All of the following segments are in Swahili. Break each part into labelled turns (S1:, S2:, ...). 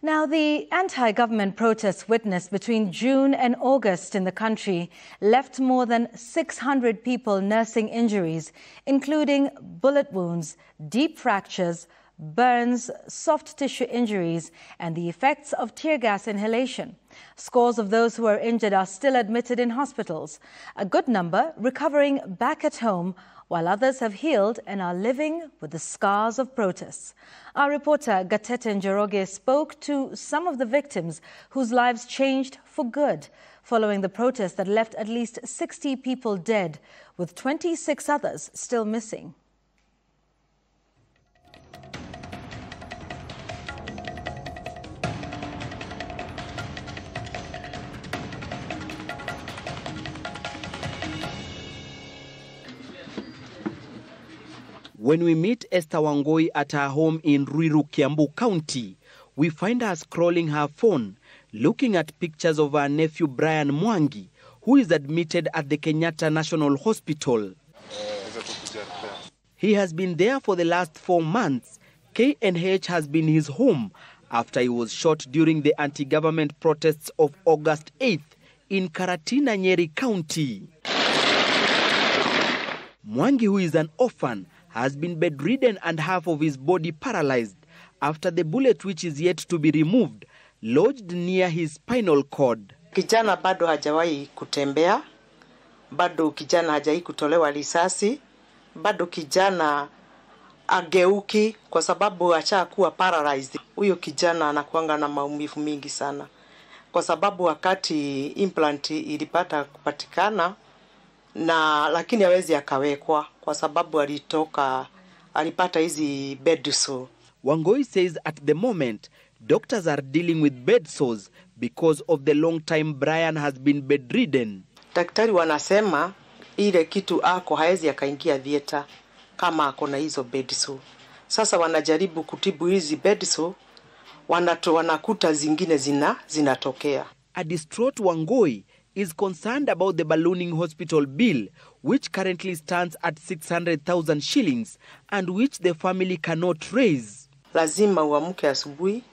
S1: Now, the anti-government protests witnessed between June and August in the country left more than 600 people nursing injuries, including bullet wounds, deep fractures, burns, soft tissue injuries, and the effects of tear gas inhalation. Scores of those who are injured are still admitted in hospitals, a good number recovering back at home, while others have healed and are living with the scars of protests. Our reporter Gatete Njoroge spoke to some of the victims whose lives changed for good following the protest that left at least 60 people dead, with 26 others still missing.
S2: When we meet Esther Wangui at her home in Ruiru, Kiambu County, we find her scrolling her phone, looking at pictures of her nephew Brian Mwangi, who is admitted at the Kenyatta National Hospital. He has been there for the last 4 months. KNH has been his home after he was shot during the anti-government protests of August 8th in Karatina, Nyeri County. Mwangi, who is an orphan, has been bedridden and half of his body paralyzed after the bullet, which is yet to be removed, lodged near his spinal cord.
S3: Kijana bado hajawahi kutembea, bado kijana hajawahi kutolewa risasi, bado kijana ageuki kwa sababu ashakuwa paralyzed. Huyo kijana anakuanga na maumivu mingi sana kwa sababu wakati implant ilipata kupatikana lakini hawezi akawekwa kwa sababu alipata hizi bed sore.
S2: Wangui says at the moment, doctors are dealing with bed sores because of the long time Brian has been bedridden.
S3: Daktari wanasema ile kitu hawezi akaingia theater kama ako na hizo bed sore. Sasa wanajaribu kutibu hizi bed sore, wanakuta zingine zinatokea.
S2: A distraught Wangui is concerned about the ballooning hospital bill, which currently stands at 600,000 shillings and which the family cannot raise.
S3: Lazima uamke asubuhi,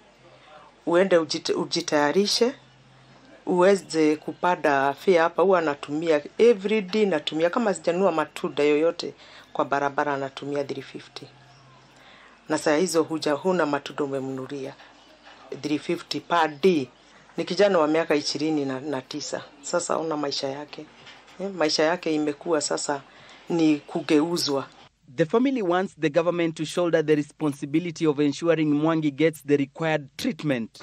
S3: uende ujitayarishe, uweze kupada fare hapa. Huwa natumia every day, natumia kama sijanunua matunda yoyote kwa barabara natumia 350. Na saa hizo huna matunda umemnunulia 350 per day. Ni kijana wa miaka 29. Sasa ona maisha yake. Maisha yake imekuwa sasa ni kugeuzwa.
S2: The family wants the government to shoulder the responsibility of ensuring Mwangi gets the required treatment,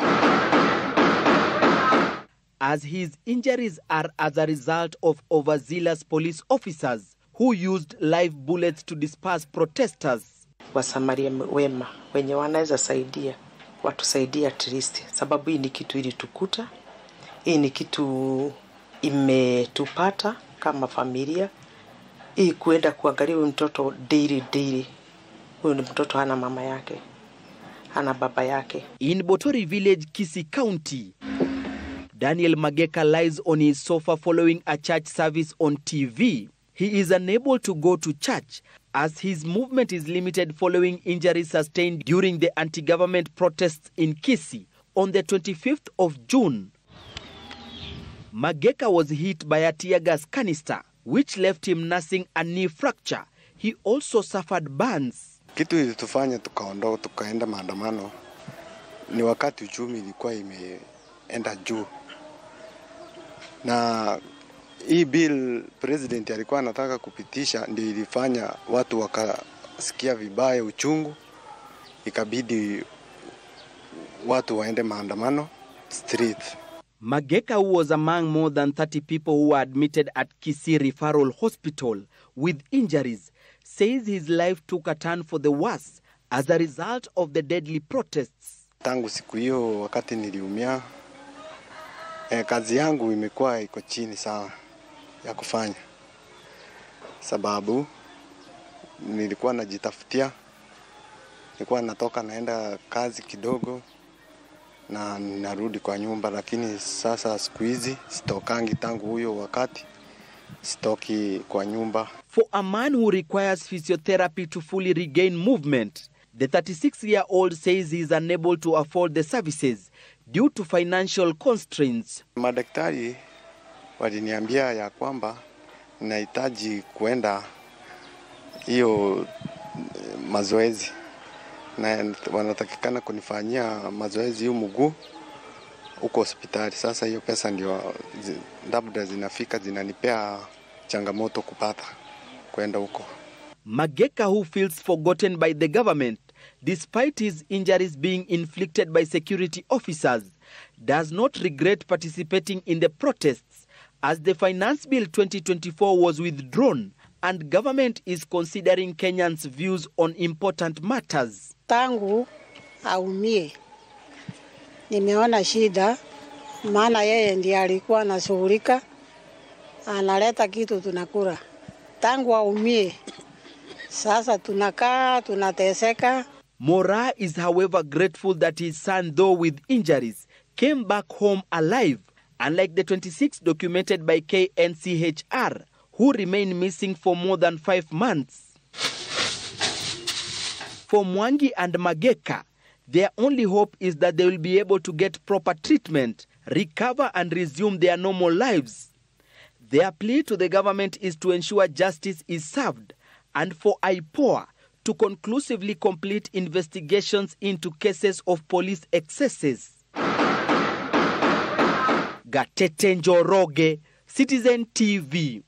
S2: as his injuries are as a result of overzealous police officers who used live bullets to disperse protesters.
S3: Wasamaria wema wenye wanaweza saidia watusaidia at least, sababu hii ni kitu ilitukuta, hii ni kitu imetupata kama familia. Hii kuenda kuangalia mtoto daily. Huyu ni mtoto hana mama yake, hana baba yake.
S2: In Botori village, Kisii County, Daniel Mageka lies on his sofa following a church service on TV. He is unable to go to church as his movement is limited following injuries sustained during the anti-government protests in Kisii on the 25th of June. Mageka was hit by a tear gas canister, which left him nursing a knee fracture. He also suffered burns.
S4: Kitu ilitufanya tukaenda maandamano ni wakati uchumi ilikuwa imeenda juu. Na hii bill president alikuwa anataka kupitisha ndio ilifanya watu wakasikia vibaya uchungu, ikabidi watu waende maandamano street.
S2: Mageka, who was among more than 30 people who were admitted at Kisii Referral Hospital with injuries, says his life took a turn for the worse as a result of the deadly protests.
S4: Tangu siku hiyo wakati niliumia, kazi yangu imekuwa iko chini sana ya kufanya, sababu nilikuwa najitafutia, nilikuwa natoka naenda kazi kidogo na narudi kwa nyumba, lakini sasa siku hizi sitokangi. Tangu huyo wakati sitoki kwa nyumba.
S2: For a man who requires physiotherapy to fully regain movement, The 36-year-old says he is unable to afford the services due to financial constraints.
S4: Madaktari waliniambia ya kwamba nahitaji kuenda hiyo mazoezi na wanatakikana kunifanyia mazoezi hiyo mguu huko hospitali. Sasa hiyo pesa ndio labda zinafika zinanipea changamoto kupata kwenda huko.
S2: Mageka, who feels forgotten by the government despite his injuries being inflicted by security officers, does not regret participating in the protests as the Finance Bill 2024 was withdrawn and government is considering Kenyans' views on important matters.
S5: Tangu aumie nimeona shida, maana yeye ndiye alikuwa anashughulika, analeta kitu tunakula. Tangu aumie sasa tunakaa tunateseka.
S2: Mora is however grateful that his son, though with injuries, came back home alive, unlike the 26 documented by KNCHR, who remain missing for more than 5 months. For Mwangi and Mageka, their only hope is that they will be able to get proper treatment, recover and resume their normal lives. Their plea to the government is to ensure justice is served and for IPOA to conclusively complete investigations into cases of police excesses. Gatete Njoroge, Citizen TV.